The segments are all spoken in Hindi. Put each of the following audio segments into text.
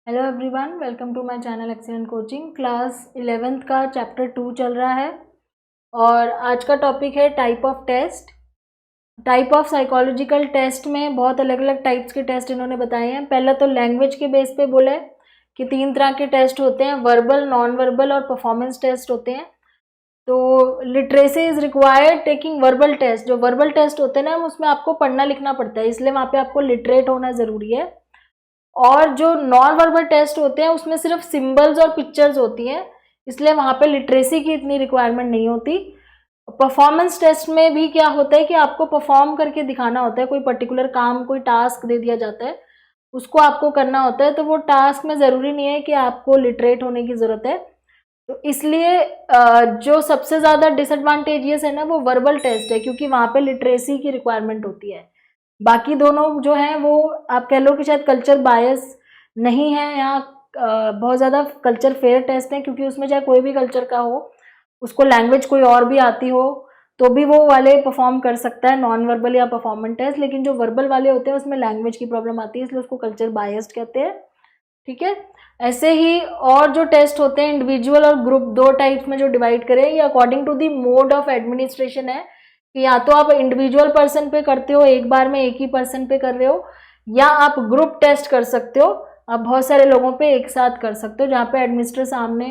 Hello everyone, welcome to my channel excellent coaching. Class 11th का चैप्टर 2 चल रहा है और आज का टॉपिक है type of test. Type of psychological test में बहुत अलग अलग टाइप्स के टेस्ट इन्होंने बताए हैं। पहला तो लैंग्वेज के बेस पे बोला है कि 3 तरह के टेस्ट होते हैं, वर्बल, नॉन वर्बल और परफॉर्मेंस टेस्ट होते हैं। तो literacy is required taking verbal test. जो वर्बल टेस्ट होते हैं ना, उसमें आपको पढ़ना लिखना पड़ता है, इसलिए वहाँ पे आपको लिटरेट होना ज़रूरी है। और जो नॉन वर्बल टेस्ट होते हैं उसमें सिर्फ सिंबल्स और पिक्चर्स होती हैं, इसलिए वहाँ पे लिटरेसी की इतनी रिक्वायरमेंट नहीं होती। परफॉर्मेंस टेस्ट में भी क्या होता है कि आपको परफॉर्म करके दिखाना होता है, कोई पर्टिकुलर काम, कोई टास्क दे दिया जाता है, उसको आपको करना होता है। तो वो टास्क में ज़रूरी नहीं है कि आपको लिटरेट होने की ज़रूरत है। तो इसलिए जो सबसे ज़्यादा डिसएडवांटेजियस है ना, वो वर्बल टेस्ट है, क्योंकि वहाँ पे लिटरेसी की रिक्वायरमेंट होती है। बाकी दोनों जो हैं वो आप कह लो कि शायद कल्चर बायस नहीं है, यहाँ बहुत ज़्यादा कल्चर फेयर टेस्ट है, क्योंकि उसमें चाहे कोई भी कल्चर का हो, उसको लैंग्वेज कोई और भी आती हो तो भी वो वाले परफॉर्म कर सकता है, नॉन वर्बल या परफॉर्मेंस टेस्ट। लेकिन जो वर्बल वाले होते हैं उसमें लैंग्वेज की प्रॉब्लम आती है, इसलिए उसको कल्चर बायस्ड कहते हैं। ठीक है। ऐसे ही और जो टेस्ट होते हैं इंडिविजुअल और ग्रुप, दो टाइप्स में जो डिवाइड करें, ये according to the mode of administration है कि या तो आप इंडिविजुअल पर्सन पे करते हो, एक बार में एक ही पर्सन पे कर रहे हो, या आप ग्रुप टेस्ट कर सकते हो, आप बहुत सारे लोगों पे एक साथ कर सकते हो, जहाँ पे एडमिनिस्टर सामने,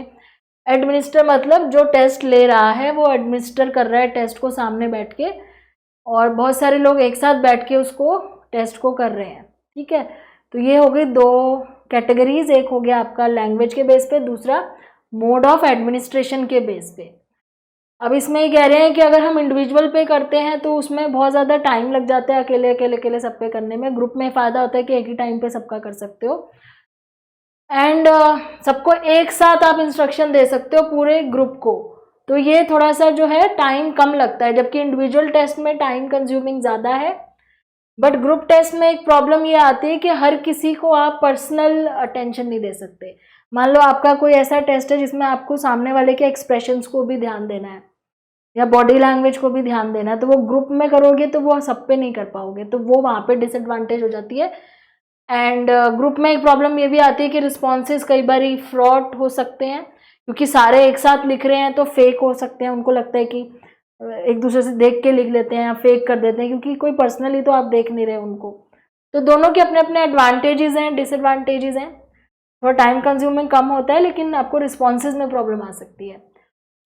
एडमिनिस्टर मतलब जो टेस्ट ले रहा है वो एडमिनिस्टर कर रहा है टेस्ट को सामने बैठ के, और बहुत सारे लोग एक साथ बैठ के उसको टेस्ट को कर रहे हैं। ठीक है। तो ये हो गई दो कैटेगरीज, एक हो गया आपका लैंग्वेज के बेस पे, दूसरा मोड ऑफ एडमिनिस्ट्रेशन के बेस पे। अब इसमें ये कह रहे हैं कि अगर हम इंडिविजुअल पे करते हैं तो उसमें बहुत ज़्यादा टाइम लग जाता है अकेले अकेले अकेले सब पे करने में। ग्रुप में फ़ायदा होता है कि एक ही टाइम पे सबका कर सकते हो, एंड सबको एक साथ आप इंस्ट्रक्शन दे सकते हो पूरे ग्रुप को। तो ये थोड़ा सा जो है टाइम कम लगता है, जबकि इंडिविजुअल टेस्ट में टाइम कंज्यूमिंग ज़्यादा है। बट ग्रुप टेस्ट में एक प्रॉब्लम ये आती है कि हर किसी को आप पर्सनल अटेंशन नहीं दे सकते। मान लो आपका कोई ऐसा टेस्ट है जिसमें आपको सामने वाले के एक्सप्रेशंस को भी ध्यान देना है या बॉडी लैंग्वेज को भी ध्यान देना है, तो वो ग्रुप में करोगे तो वो सब पे नहीं कर पाओगे, तो वो वहाँ पे डिसएडवांटेज हो जाती है। एंड ग्रुप में एक प्रॉब्लम ये भी आती है कि रिस्पॉन्सेज कई बार फ्रॉड हो सकते हैं, क्योंकि सारे एक साथ लिख रहे हैं तो फेक हो सकते हैं। उनको लगता है कि एक दूसरे से देख के लिख लेते हैं या फेक कर देते हैं, क्योंकि कोई पर्सनली तो आप देख नहीं रहे उनको। तो दोनों के अपने अपने एडवांटेजेस हैं, डिसएडवांटेजेस हैं। थोड़ा टाइम कंज्यूमिंग कम होता है, लेकिन आपको रिस्पॉन्सेज में प्रॉब्लम आ सकती है।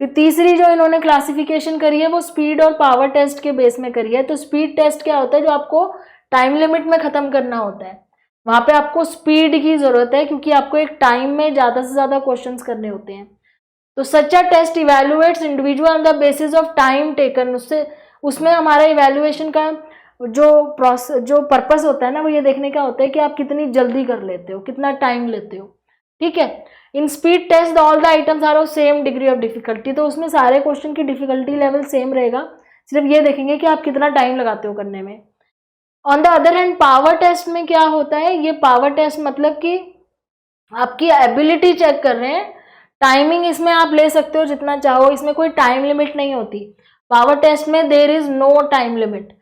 फिर तीसरी जो इन्होंने क्लासिफिकेशन करी है वो स्पीड और पावर टेस्ट के बेस में करी है। तो स्पीड टेस्ट क्या होता है, जो आपको टाइम लिमिट में ख़त्म करना होता है, वहाँ पे आपको स्पीड की ज़रूरत है, क्योंकि आपको एक टाइम में ज़्यादा से ज़्यादा क्वेश्चंस करने होते हैं। तो such a test evaluates individual on the basis of time taken. उससे उसमें हमारा इवेल्युएशन का जो पर्पस होता है ना, वो ये देखने का होता है कि आप कितनी जल्दी कर लेते हो, कितना टाइम लेते हो। ठीक है। In speed test all the items are of same degree of difficulty. तो उसमें सारे क्वेश्चन की डिफिकल्टी लेवल सेम रहेगा, सिर्फ ये देखेंगे कि आप कितना टाइम लगाते हो करने में। On the other hand power test में क्या होता है, ये पावर टेस्ट मतलब कि आपकी एबिलिटी चेक कर रहे हैं। टाइमिंग इसमें आप ले सकते हो जितना चाहो, इसमें कोई टाइम लिमिट नहीं होती। पावर टेस्ट में there is no time limit.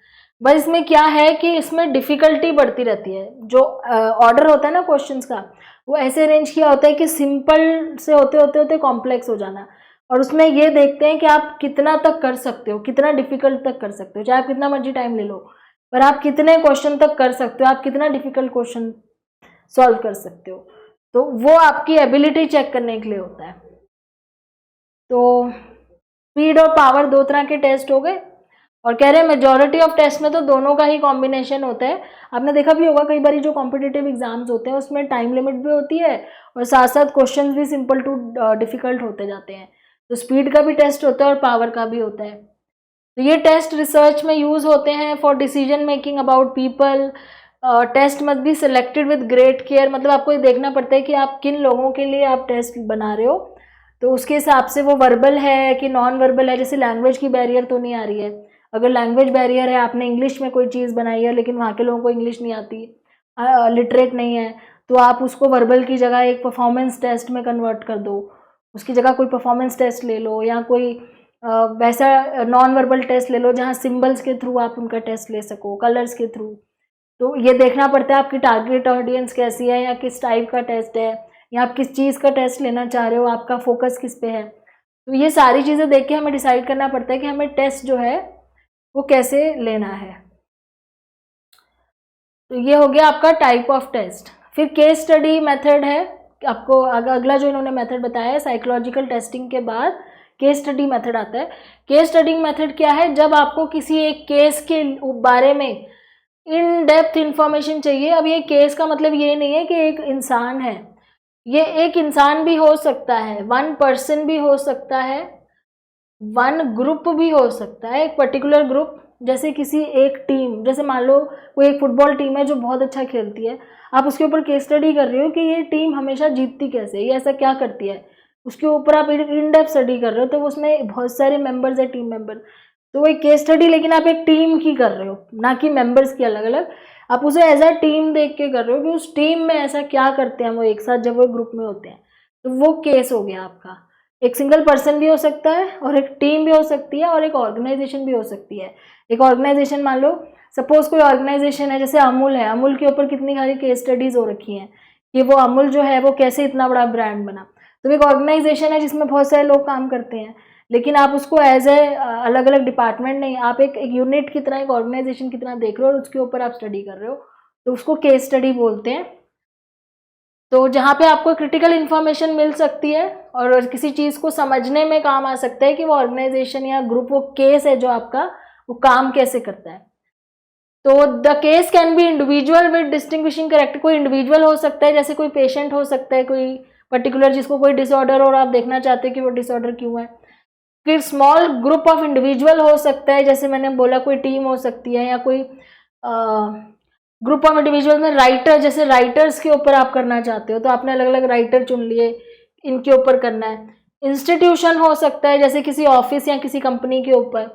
बस इसमें क्या है कि इसमें डिफिकल्टी बढ़ती रहती है। जो ऑर्डर होता है ना क्वेश्चंस का, वो ऐसे अरेंज किया होता है कि सिंपल से होते होते होते कॉम्प्लेक्स हो जाना। और उसमें ये देखते हैं कि आप कितना तक कर सकते हो, कितना डिफिकल्ट तक कर सकते हो, चाहे आप कितना मर्जी टाइम ले लो, पर आप कितने क्वेश्चन तक कर सकते हो, आप कितना डिफिकल्ट क्वेश्चन सॉल्व कर सकते हो। तो वो आपकी एबिलिटी चेक करने के लिए होता है। तो स्पीड और पावर दो तरह के टेस्ट हो गए, और कह रहे हैं मेजॉरिटी ऑफ टेस्ट में तो दोनों का ही कॉम्बिनेशन होता है। आपने देखा भी होगा कई बार जो कॉम्पिटिटिव एग्जाम्स होते हैं उसमें टाइम लिमिट भी होती है और साथ साथ क्वेश्चंस भी सिंपल टू डिफिकल्ट होते जाते हैं। तो स्पीड का भी टेस्ट होता है और पावर का भी होता है। तो ये टेस्ट रिसर्च में यूज होते हैं for decision making about people. Test must be selected with great care. मतलब आपको ये देखना पड़ता है कि आप किन लोगों के लिए आप टेस्ट बना रहे हो, तो उसके हिसाब से वो वर्बल है कि नॉन वर्बल है। जैसे लैंग्वेज की बैरियर तो नहीं आ रही है, अगर लैंग्वेज बैरियर है, आपने इंग्लिश में कोई चीज़ बनाई है लेकिन वहाँ के लोगों को इंग्लिश नहीं आती, लिटरेट नहीं है, तो आप उसको वर्बल की जगह एक परफॉर्मेंस टेस्ट में कन्वर्ट कर दो। उसकी जगह कोई परफॉर्मेंस टेस्ट ले लो, या कोई वैसा नॉन वर्बल टेस्ट ले लो जहाँ सिंबल्स के थ्रू आप उनका टेस्ट ले सको, कलर्स के थ्रू। तो ये देखना पड़ता है आपकी टारगेट ऑडियंस कैसी है, या किस टाइप का टेस्ट है, या आप किस चीज़ का टेस्ट लेना चाह रहे हो, आपका फोकस किस पे है। तो ये सारी चीज़ें देख के हमें डिसाइड करना पड़ता है कि हमें टेस्ट जो है वो कैसे लेना है। तो ये हो गया आपका टाइप ऑफ टेस्ट। फिर केस स्टडी मेथड है, आपको अगला जो इन्होंने मेथड बताया है साइकोलॉजिकल टेस्टिंग के बाद केस स्टडी मेथड आता है। केस स्टडी मेथड क्या है, जब आपको किसी एक केस के बारे में इन डेप्थ इंफॉर्मेशन चाहिए। अब ये केस का मतलब ये नहीं है कि एक इंसान है, ये एक इंसान भी हो सकता है, वन पर्सन भी हो सकता है, वन ग्रुप भी हो सकता है, एक पर्टिकुलर ग्रुप। जैसे किसी एक टीम, जैसे मान लो कोई एक फुटबॉल टीम है जो बहुत अच्छा खेलती है, आप उसके ऊपर केस स्टडी कर रहे हो कि ये टीम हमेशा जीतती कैसे, ये ऐसा क्या करती है, उसके ऊपर आप इन डेप्थ स्टडी कर रहे हो। तो उसमें बहुत सारे मेंबर्स है, टीम मेंबर, तो वो एक केस स्टडी, लेकिन आप एक टीम की कर रहे हो, ना कि मेंबर्स की अलग अलग। आप उसे एज अ टीम देख के कर रहे हो कि उस टीम में ऐसा क्या करते हैं वो एक साथ जब वो ग्रुप में होते हैं। तो वो केस हो गया आपका। एक सिंगल पर्सन भी हो सकता है, और एक टीम भी हो सकती है, और एक ऑर्गेनाइजेशन भी हो सकती है। एक ऑर्गेनाइजेशन, मान लो सपोज कोई ऑर्गेनाइजेशन है, जैसे अमूल है, अमूल के ऊपर कितनी सारी केस स्टडीज हो रखी हैं कि वो अमूल जो है वो कैसे इतना बड़ा ब्रांड बना। तो एक ऑर्गेनाइजेशन है जिसमें बहुत सारे लोग काम करते हैं, लेकिन आप उसको एज ए अलग अलग डिपार्टमेंट नहीं, आप एक यूनिट की तरह, एक ऑर्गेनाइजेशन की तरह देख रहे हो और उसके ऊपर आप स्टडी कर रहे हो, तो उसको केस स्टडी बोलते हैं। तो जहाँ पे आपको क्रिटिकल इन्फॉर्मेशन मिल सकती है और किसी चीज़ को समझने में काम आ सकता है कि वो ऑर्गेनाइजेशन या ग्रुप, वो केस है जो आपका, वो काम कैसे करता है। तो the case can be individual with distinguishing character. कोई इंडिविजुअल हो सकता है, जैसे कोई पेशेंट हो सकता है कोई पर्टिकुलर, जिसको कोई डिसऑर्डर, और आप देखना चाहते हैं कि वो डिसऑर्डर क्यों है। फिर स्मॉल ग्रुप ऑफ इंडिविजुअल हो सकता है, जैसे मैंने बोला कोई टीम हो सकती है, या कोई ग्रुप ऑफ इंडिविजुअल में राइटर, जैसे राइटर्स के ऊपर आप करना चाहते हो तो आपने अलग अलग राइटर चुन लिए, इनके ऊपर करना है। इंस्टीट्यूशन हो सकता है, जैसे किसी ऑफिस या किसी कंपनी के ऊपर।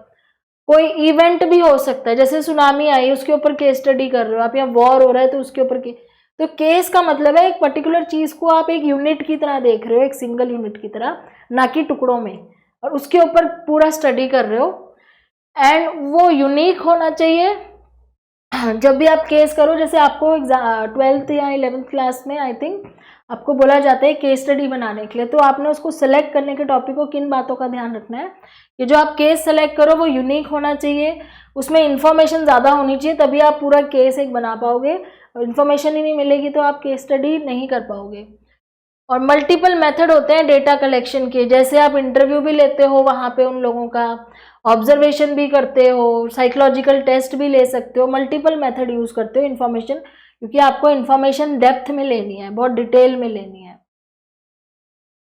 कोई इवेंट भी हो सकता है, जैसे सुनामी आई उसके ऊपर केस स्टडी कर रहे हो आप, या वॉर हो रहा है तो उसके ऊपर के। तो केस का मतलब है एक पर्टिकुलर चीज को आप एक यूनिट की तरह देख रहे हो, एक सिंगल यूनिट की तरह, ना कि टुकड़ों में, और उसके ऊपर पूरा स्टडी कर रहे हो। एंड वो यूनिक होना चाहिए। जब भी आप केस करो, जैसे आपको 12th या 11th क्लास में आई थिंक आपको बोला जाता है केस स्टडी बनाने के लिए, तो आपने उसको सेलेक्ट करने के टॉपिक को किन बातों का ध्यान रखना है कि जो आप केस सेलेक्ट करो वो यूनिक होना चाहिए, उसमें इन्फॉर्मेशन ज़्यादा होनी चाहिए, तभी आप पूरा केस एक बना पाओगे। और इन्फॉर्मेशन ही नहीं मिलेगी तो आप केस स्टडी नहीं कर पाओगे। और मल्टीपल मेथड होते हैं डेटा कलेक्शन के, जैसे आप इंटरव्यू भी लेते हो वहाँ पे उन लोगों का, ऑब्जर्वेशन भी करते हो, साइकोलॉजिकल टेस्ट भी ले सकते हो, मल्टीपल मेथड यूज़ करते हो इन्फॉर्मेशन, क्योंकि आपको इन्फॉर्मेशन डेप्थ में लेनी है, बहुत डिटेल में लेनी है।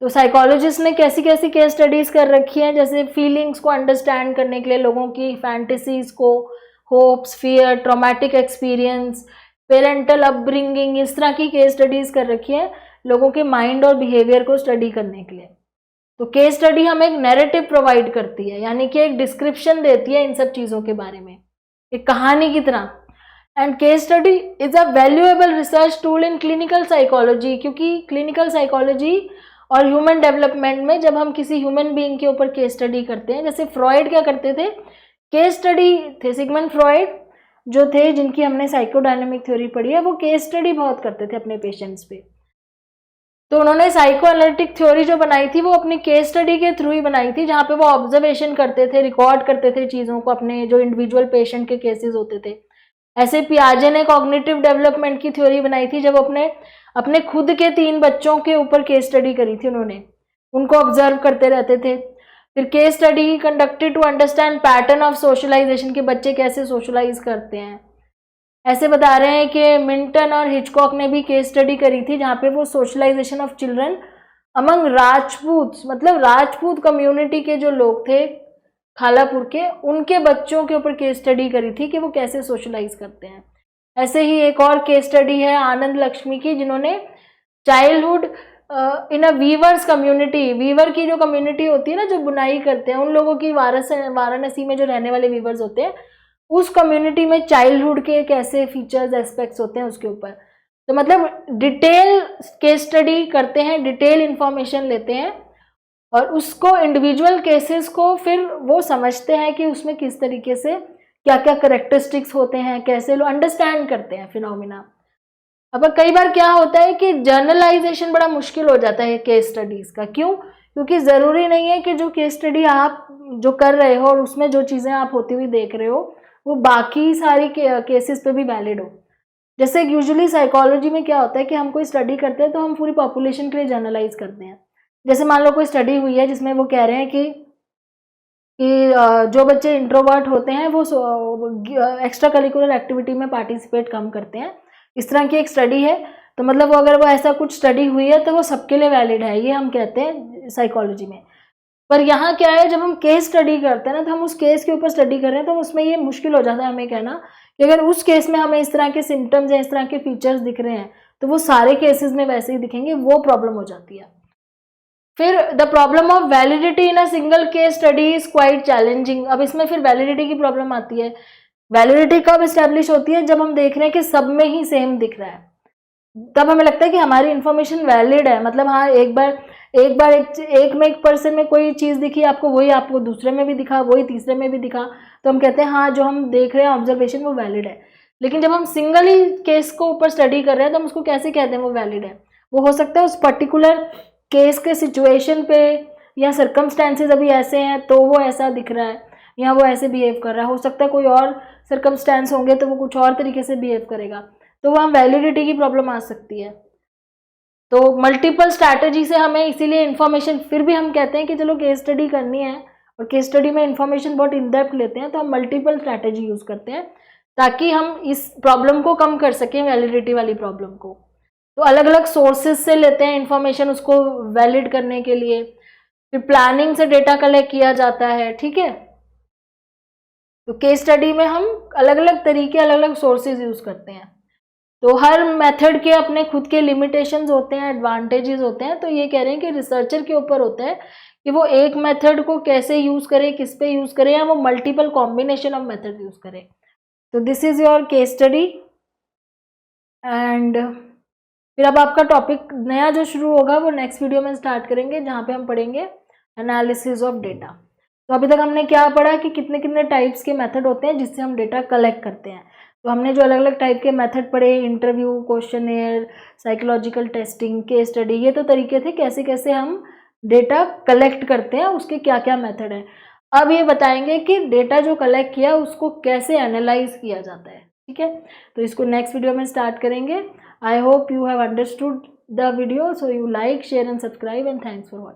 तो साइकोलॉजिस्ट ने कैसी कैसी केस स्टडीज़ कर रखी हैं, जैसे फीलिंग्स को अंडरस्टैंड करने के लिए, लोगों की फैंटेसीज को, hopes, fear, traumatic experience, parental upbringing, इस तरह की केस स्टडीज़ कर रखी है लोगों के माइंड और बिहेवियर को स्टडी करने के लिए। तो केस स्टडी हमें एक नैरेटिव प्रोवाइड करती है, यानी कि एक डिस्क्रिप्शन देती है इन सब चीज़ों के बारे में, एक कहानी की तरह। And case study is a valuable research tool in clinical psychology, क्योंकि क्लिनिकल साइकोलॉजी और ह्यूमन डेवलपमेंट में जब हम किसी ह्यूमन बीइंग के ऊपर केस स्टडी करते हैं, जैसे फ्रॉइड क्या करते थे, केस स्टडी थे, सिगमंड फ्रॉइड जो थे, जिनकी हमने साइकोडायनेमिक थ्योरी पढ़ी है, वो केस स्टडी बहुत करते थे अपने पेशेंट्स पे। तो उन्होंने साइको एनालिटिक थ्योरी जो बनाई थी वो अपनी केस स्टडी के थ्रू ही बनाई थी, जहाँ पे वो ऑब्जर्वेशन करते थे, रिकॉर्ड करते थे चीज़ों को, अपने जो इंडिविजुअल पेशेंट के केसेस होते थे। ऐसे पियाजे ने कॉग्निटिव डेवलपमेंट की थ्योरी बनाई थी, जब अपने खुद के 3 बच्चों के ऊपर केस स्टडी करी थी उन्होंने, उनको ऑब्जर्व करते रहते थे। फिर case study conducted to understand pattern of socialization, के बच्चे कैसे सोशलाइज करते हैं। ऐसे बता रहे हैं कि मिल्टन और हिचकॉक ने भी केस स्टडी करी थी, जहाँ पे वो socialization of children among Rajput, मतलब राजपूत कम्युनिटी के जो लोग थे खालापुर के, उनके बच्चों के ऊपर केस स्टडी करी थी कि वो कैसे सोशलाइज करते हैं। ऐसे ही एक और केस स्टडी है आनंद लक्ष्मी की, जिन्होंने childhood in a weavers community, weaver की जो कम्युनिटी होती है ना, जो बुनाई करते हैं, उन लोगों की वाराणसी में जो रहने वाले वीवर्स होते हैं, उस कम्युनिटी में चाइल्डहुड के कैसे फीचर्स एस्पेक्ट्स होते हैं उसके ऊपर। तो मतलब डिटेल केस स्टडी करते हैं, डिटेल इंफॉर्मेशन लेते हैं, और उसको इंडिविजुअल केसेस को फिर वो समझते हैं कि उसमें किस तरीके से क्या क्या करेक्टरिस्टिक्स होते हैं, कैसे लोग अंडरस्टैंड करते हैं फिनोमिना। अब कई बार क्या होता है कि जर्नलाइजेशन बड़ा मुश्किल हो जाता है केस स्टडीज़ का। क्यों? क्योंकि ज़रूरी नहीं है कि जो केस स्टडी आप जो कर रहे हो और उसमें जो चीज़ें आप होती हुई देख रहे हो वो बाकी सारी केसेस पे भी वैलिड हो। जैसे यूजुअली साइकोलॉजी में क्या होता है कि हम कोई स्टडी करते हैं तो हम पूरी पॉपुलेशन के लिए जर्नलाइज करते हैं। जैसे मान लो कोई स्टडी हुई है जिसमें वो कह रहे हैं कि जो बच्चे इंट्रोवर्ट होते हैं वो एक्स्ट्रा करिकुलर एक्टिविटी में पार्टिसिपेट कम करते हैं, इस तरह की एक स्टडी है। तो मतलब वो अगर वो ऐसा कुछ स्टडी हुई है तो वो सबके लिए वैलिड है, ये हम कहते हैं साइकोलॉजी में। पर यहाँ क्या है, जब हम केस स्टडी करते हैं ना तो हम उस केस के ऊपर स्टडी कर रहे हैं तो उसमें ये मुश्किल हो जाता है हमें कहना कि अगर उस केस में हमें इस तरह के सिम्टम्स या इस तरह के फीचर्स दिख रहे हैं तो वो सारे केसेस में वैसे ही दिखेंगे, वो प्रॉब्लम हो जाती है। फिर the problem of validity in a single case study is quite challenging. अब इसमें फिर वैलिडिटी की प्रॉब्लम आती है। वैलिडिटी कब इस्टेब्लिश होती है? जब हम देख रहे हैं कि सब में ही सेम दिख रहा है, तब हमें लगता है कि हमारी इन्फॉर्मेशन वैलिड है। मतलब हाँ, एक बार एक पर्सन में कोई चीज़ दिखी आपको, वही आपको दूसरे में भी दिखा, वही तीसरे में भी दिखा, तो हम कहते हैं हाँ जो हम देख रहे हैं ऑब्जर्वेशन वो वैलिड है। लेकिन जब हम सिंगल ही केस को ऊपर स्टडी कर रहे हैं तो हम उसको कैसे कहते हैं वो वैलिड है? वो हो सकता है उस पर्टिकुलर केस के सिचुएशन पे या सर्कमस्टेंसेज अभी ऐसे हैं तो वो ऐसा दिख रहा है या वो ऐसे बिहेव कर रहा है। हो सकता है कोई और सर्कमस्टेंस होंगे तो वो कुछ और तरीके से बिहेव करेगा, तो वहाँ वैलिडिटी की प्रॉब्लम आ सकती है। तो मल्टीपल स्ट्रैटेजी से हमें इसीलिए इन्फॉर्मेशन, फिर भी हम कहते हैं कि चलो केस स्टडी करनी है और केस स्टडी में इन्फॉर्मेशन बहुत इन डेप्थ लेते हैं तो हम मल्टीपल स्ट्रैटेजी यूज़ करते हैं ताकि हम इस प्रॉब्लम को कम कर सकें, वैलिडिटी वाली प्रॉब्लम को। तो अलग अलग सोर्सेज से लेते हैं इन्फॉर्मेशन उसको वैलिड करने के लिए। फिर प्लानिंग से डेटा कलेक्ट किया जाता है, ठीक है। तो केस स्टडी में हम अलग अलग तरीके, अलग अलग सोर्सेज यूज़ करते हैं। तो हर मेथड के अपने खुद के लिमिटेशंस होते हैं, एडवांटेजेस होते हैं। तो ये कह रहे हैं कि रिसर्चर के ऊपर होता है कि वो एक मेथड को कैसे यूज़ करे, किस पे यूज़ करे, या वो multiple combination of method use करे। तो this is your case study. And फिर अब आपका टॉपिक नया जो शुरू होगा वो नेक्स्ट वीडियो में स्टार्ट करेंगे, जहाँ पे हम पढ़ेंगे एनालिसिस ऑफ डेटा। तो अभी तक हमने क्या पढ़ा कि कितने कितने टाइप्स के मेथड होते हैं जिससे हम डेटा कलेक्ट करते हैं। तो हमने जो अलग अलग टाइप के मेथड पढ़े, interview, questionnaire, psychological testing, case study, ये तो तरीके थे कैसे कैसे हम डेटा कलेक्ट करते हैं, उसके क्या क्या मेथड हैं। अब ये बताएंगे कि डेटा जो कलेक्ट किया उसको कैसे एनालाइज किया जाता है, ठीक है। तो इसको नेक्स्ट वीडियो में स्टार्ट करेंगे। I hope you have understood the video, so you like, share and subscribe, and thanks for watching.